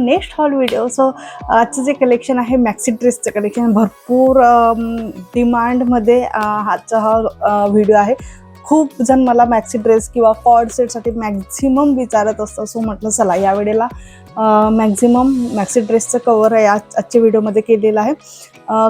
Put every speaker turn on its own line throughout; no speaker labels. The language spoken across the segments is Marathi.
Next hall video. सो आजचं जे कलेक्शन आहे मॅक्सी ड्रेसचं कलेक्शन भरपूर डिमांडमध्ये आजचा हा व्हिडिओ आहे. खूप जण मला मॅक्सी ड्रेस किंवा कॉर्ड सेटसाठी मॅक्झिमम विचारत असतं. सो म्हटलं चला या वेळेला मॅक्झिमम मॅक्सी ड्रेसचं कवर आहे आजच्या व्हिडिओमध्ये केलेलं आहे.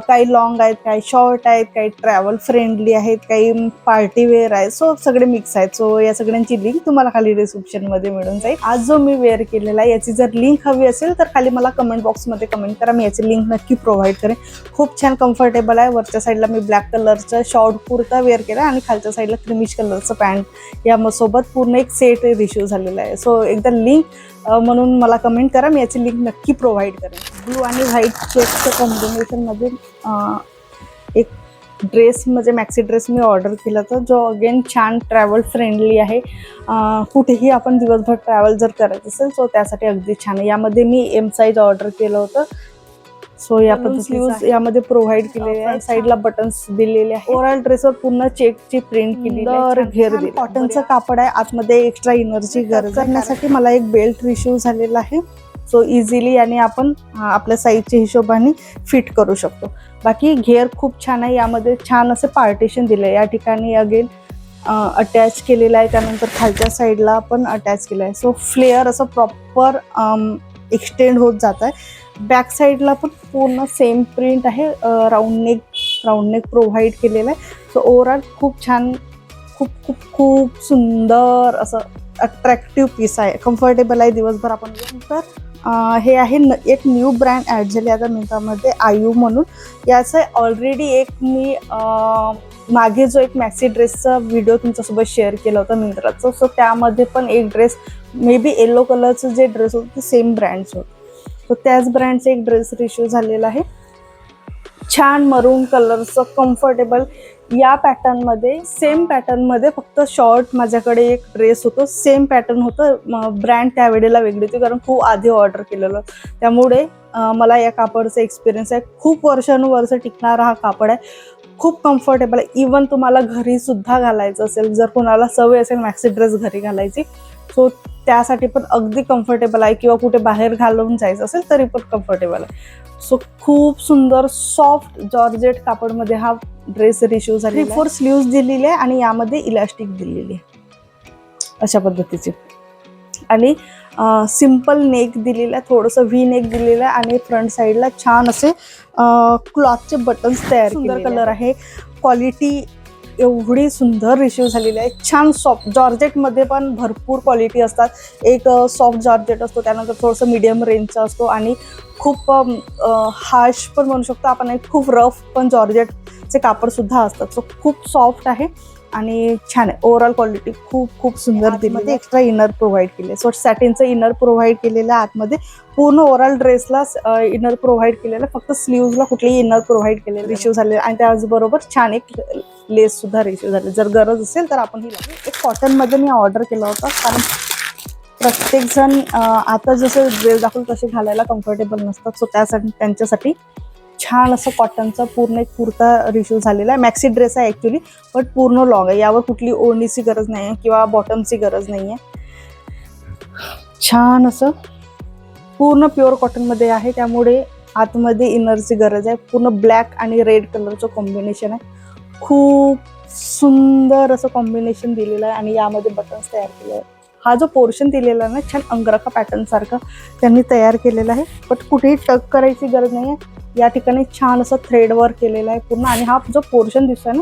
काही लॉंग आहेत, काही शॉर्ट आहेत, काही ट्रॅव्हल फ्रेंडली आहेत, काही पार्टी वेअर आहेत. सो सगळे मिक्स आहेत. सो या सगळ्यांची लिंक तुम्हाला खाली डिस्क्रिप्शनमध्ये मिळून जाईल. आज जो मी वेअर केलेला आहे याची जर लिंक हवी असेल तर खाली मला कमेंट बॉक्समध्ये कमेंट करा, मी याची लिंक नक्की प्रोव्हाइड करेन. खूप छान कम्फर्टेबल आहे. वरच्या साईडला मी ब्लॅक कलरचा शॉर्ट कुर्ता वेअर केला आणि खालच्या साईडला क्रीमिश कलरचं पॅन्ट या सोबत पूर्ण एक सेट रिशू झालेला आहे. सो एकदा लिंक म्हणून मला कमेंट करा, मी याची लिंक नक्की प्रोव्हाइड करेन. ब्लू आणि व्हाईट चेकच्या कॉम्बिनेशनमध्ये एक ड्रेस म्हणजे मॅक्सी ड्रेस मी ऑर्डर केला होता, जो अगेन छान ट्रॅव्हल फ्रेंडली आहे. कुठेही आपण दिवसभर ट्रॅव्हल जर करायचं असेल सो त्यासाठी अगदी छान आहे. यामध्ये मी एम साईज ऑर्डर केलं होतं. सो या स्लीव्ज यामध्ये प्रोव्हाइड केलेले आहे. साईडला बटन्स दिलेले आहे. ओव्हरऑल ड्रेसवर पूर्ण चेकची प्रिंट केलेली आहे. घेर दिली. कॉटनचं कापड आहे. आतमध्ये एक्स्ट्रा इनरची गरज करण्यासाठी मला एक बेल्ट रिसीव्ह झालेला आहे. सो इझिली आणि आपण आपल्या साईजच्या हिशोबाने फिट करू शकतो. बाकी घेर खूप छान आहे. यामध्ये छान असे पार्टिशन दिले. या ठिकाणी अगेन अटॅच केलेलं आहे. त्यानंतर खालच्या साईडला पण अटॅच केलं आहे. सो फ्लेअर असं प्रॉपर एक्सटेंड होत जात आहे. बॅक साईडला पण पूर्ण सेम प्रिंट आहे. राऊंड नेक प्रोव्हाइड केलेलं आहे. सो ओव्हरऑल खूप छान, खूप खूप खूप सुंदर असं अट्रॅक्टिव्ह पीस आहे. कम्फर्टेबल आहे दिवसभर आपण. तर हे आहे एक न्यू ब्रँड ॲड झाली आता मिंत्रामध्ये, आयू म्हणून. याचं ऑलरेडी एक मी मागे जो एक मॅक्सी ड्रेसचा व्हिडिओ तुमच्यासोबत शेअर केला होता मिंत्राचं. सो त्यामध्ये पण एक ड्रेस मे बी येलो कलरचं जे ड्रेस होतं ते सेम ब्रँडचं होतं. सो त्याच ब्रँडचा एक ड्रेस रिश्यू झालेला आहे. छान मरून कलरचं कम्फर्टेबल या पॅटर्नमध्ये, सेम पॅटर्नमध्ये फक्त शॉर्ट माझ्याकडे एक ड्रेस होतो. सेम पॅटर्न होतं. ब्रँड त्यावेळेला वेगळी होती कारण खूप आधी ऑर्डर केलेलं, त्यामुळे मला या कापडचा एक्सपिरियन्स आहे. खूप वर्षानुवर्ष टिकणारा हा कापड आहे. खूप कम्फर्टेबल आहे. इवन तुम्हाला घरी सुद्धा घालायचं असेल, जर कोणाला सवय असेल मॅक्सी ड्रेस घरी घालायची, सो त्यासाठी पण अगदी कम्फर्टेबल आहे. किंवा कुठे बाहेर घालून जायचं असेल तरी पण कम्फर्टेबल आहे. सो खूप सुंदर सॉफ्ट जॉर्जेट कापडमध्ये हा ड्रेस रिश्यू झालेला आहे. 3-4 स्लीव्ज दिलेली आहे आणि यामध्ये इलास्टिक दिलेली आहे अशा पद्धतीची. आणि सिम्पल नेक दिलेलं आहे, थोडंसं व्ही नेक दिलेलं आहे आणि फ्रंट साईडला छान असे क्लॉथचे बटन्स तयार. सुंदर कलर आहे. क्वालिटी एवढी सुंदर रिसीव्ह झालेली आहे. छान सॉफ्ट जॉर्जेटमध्ये पण भरपूर क्वालिटी असतात. एक सॉफ्ट जॉर्जेट असतो, त्यानंतर थोडंसं मीडियम रेंजचा असतो आणि खूप हार्श पण म्हणू शकतो आपण. एक खूप रफ पण जॉर्जेटचे कापडसुद्धा असतात. सो खूप सॉफ्ट आहे आणि छान आहे. ओव्हरऑल क्वालिटी खूप खूप सुंदर दिली. एक्स्ट्रा इनर प्रोव्हाइड केले. सो सॅटिनचं इनर प्रोव्हाइड केलेलं आहे आतमध्ये. पूर्ण ओव्हरऑल ड्रेसला इनर प्रोव्हाइड केलेलं, फक्त स्लीव्जला कुठलेही इनर प्रोव्हाइड केलेलं रिसीव्ह झालेलं. आणि त्याचबरोबर छान एक लेससुद्धा रिसीव्ह झाले. जर गरज असेल तर आपण ही एक कॉटनमध्ये मी ऑर्डर केला होता, कारण प्रत्येकजण आता जसं ड्रेस दाखवतो तसे घालायला कम्फर्टेबल नसतात. सो त्यासाठी त्यांच्यासाठी छान असं कॉटनचा पूर्ण एक कुर्ता रिसीव्ह झालेला आहे. मॅक्सी ड्रेस आहे ॲक्च्युली, बट पूर्ण लॉंग आहे. यावर कुठली ओढणीची गरज नाही आहे किंवा बॉटमची गरज नाही आहे. छान असं पूर्ण प्युअर कॉटनमध्ये आहे, त्यामुळे आतमध्ये इनरची गरज आहे. पूर्ण ब्लॅक आणि रेड कलरचं कॉम्बिनेशन आहे. खूप सुंदर असं कॉम्बिनेशन दिलेलं आहे आणि यामध्ये बटन्स तयार केले आहे. हा जो पोर्शन दिलेला आहे ना, छान अंगरखा पॅटर्न सारखा त्यांनी तयार केलेला आहे. बट कुठेही टक करायची गरज नाही आहे. या ठिकाणी छान असं थ्रेड वर्क केलेलं आहे पूर्ण. आणि हा जो पोर्शन दिसतोय ना,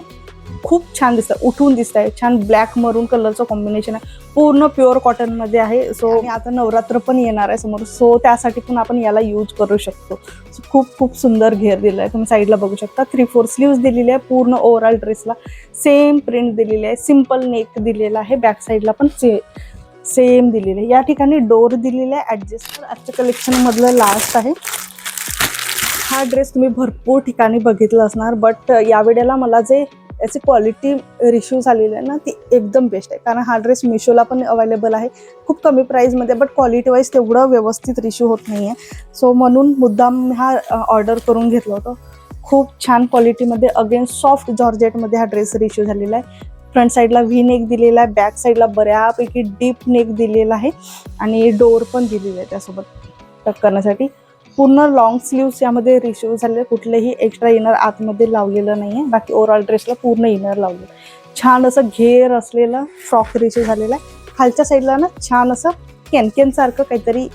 खूप छान दिसतं, उठून दिसत आहे. छान ब्लॅक मरून कलरचं कॉम्बिनेशन आहे. पूर्ण प्युअर कॉटनमध्ये आहे. सो आता नवरात्र पण येणार आहे समोर, सो त्यासाठी पण आपण याला यूज करू शकतो. सो खूप खूप सुंदर घेर दिला आहे. तुम्ही साईडला बघू शकता. 3-4 स्लीव्ज दिलेली आहे. पूर्ण ओव्हरऑल ड्रेसला सेम प्रिंट दिलेली आहे. सिम्पल नेक दिलेला आहे. बॅक साईडला पण सेम दिलेले आहे. या ठिकाणी डोर दिलेला आहे ॲडजस्ट. आजच्या कलेक्शनमधलं लास्ट आहे. हा ड्रेस तुम्ही भरपूर ठिकाणी बघितलं असणार, बट यावेळेला मला जे याची क्वालिटी रिश्यू झालेली आहे ना, ती एकदम बेस्ट आहे. कारण हा ड्रेस मिशोला पण अवेलेबल आहे खूप कमी प्राईजमध्ये, बट क्वालिटी वाईज तेवढं व्यवस्थित रिश्यू होत नाही आहे. सो म्हणून मुद्दाम हा ऑर्डर करून घेतला होता. खूप छान क्वालिटीमध्ये, अगेन सॉफ्ट जॉर्जेटमध्ये हा ड्रेस रिश्यू झालेला आहे. फ्रंट साईडला व्ही नेक दिलेला आहे. बॅक साईडला बऱ्यापैकी डीप नेक दिलेला आहे आणि डोर पण दिलेला आहे त्यासोबत. टक करण्यासाठी. पूर्ण लॉंग स्लीव्स यामध्ये रिशू झालेले, कुठलेही एक्स्ट्रा इनर आतमध्ये लावलेलं नाही आहे. बाकी ओव्हरऑल ड्रेसला पूर्ण इनर लावलेलं. छान असं घेर असलेलं फ्रॉक रिशू झालेलं आहे. खालच्या साईडला ना छान असं कॅनकॅनसारखं काहीतरी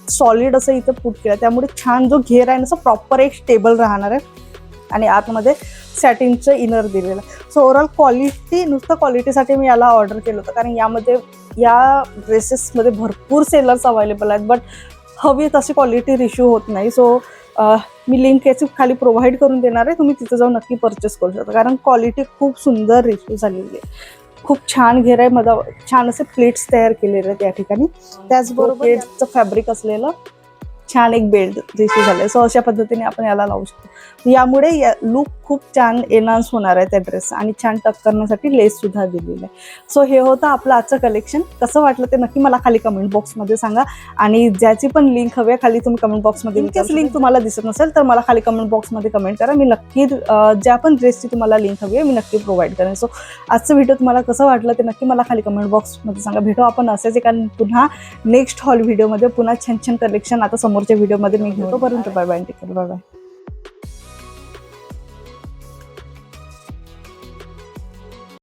सॉलिड असं इथं पुट केलं, त्यामुळे छान जो घेर आहे ना असं प्रॉपर एक स्टेबल राहणार आहे. आणि आतमध्ये सॅटिनचं इनर दिलेलं आहे. सो ओव्हरऑल क्वालिटी, नुसतं क्वालिटीसाठी मी याला ऑर्डर केलं होतं, कारण यामध्ये या ड्रेसेसमध्ये भरपूर सेलर्स अवेलेबल आहेत, बट हवी तशी क्वालिटी रिशू होत नाही. सो मी लिंक याची खाली प्रोव्हाइड करून देणार आहे, तुम्ही तिथं जाऊन नक्की परचेस करू शकता, कारण क्वालिटी खूप सुंदर रिशू झालेली आहे. खूप छान घेर आहे, मध्ये छान असे प्लेट्स तयार केलेले आहेत या ठिकाणी. त्याचबरोबर बेल्टचं फॅब्रिक असलेलं छान एक बेल्ट रिशू झालं. सो अशा पद्धतीने आपण याला लावू शकतो. यामुळे लुक खूप छान एनहान्स होणार आहे त्या ड्रेस, आणि छान टक करण्यासाठी लेस सुद्धा दिलेलं आहे. सो हे होतं आपलं आजचं कलेक्शन. कसं वाटलं ते नक्की मला खाली कमेंट बॉक्समध्ये सांगा, आणि ज्याची पण लिंक हवी आहे खाली तुम्ही कमेंट बॉक्समध्ये, इनकेस लिंक तुम्हाला दिसत नसेल तर मला खाली कमेंट बॉक्समध्ये कमेंट करा. मी नक्की ज्या पण ड्रेसची तुम्हाला लिंक हवी आहे मी नक्की प्रोव्हाइड करेन. सो आजचं व्हिडिओ तुम्हाला कसं वाटलं ते नक्की मला खाली कमेंट बॉक्समध्ये सांगा. भेटू आपण असेच एका पुन्हा नेक्स्ट हॉल व्हिडिओमध्ये, पुन्हा छान छान कलेक्शन आता समोरच्या व्हिडिओमध्ये मी घेऊ. तोपर्यंत bye bye, take care, bye bye.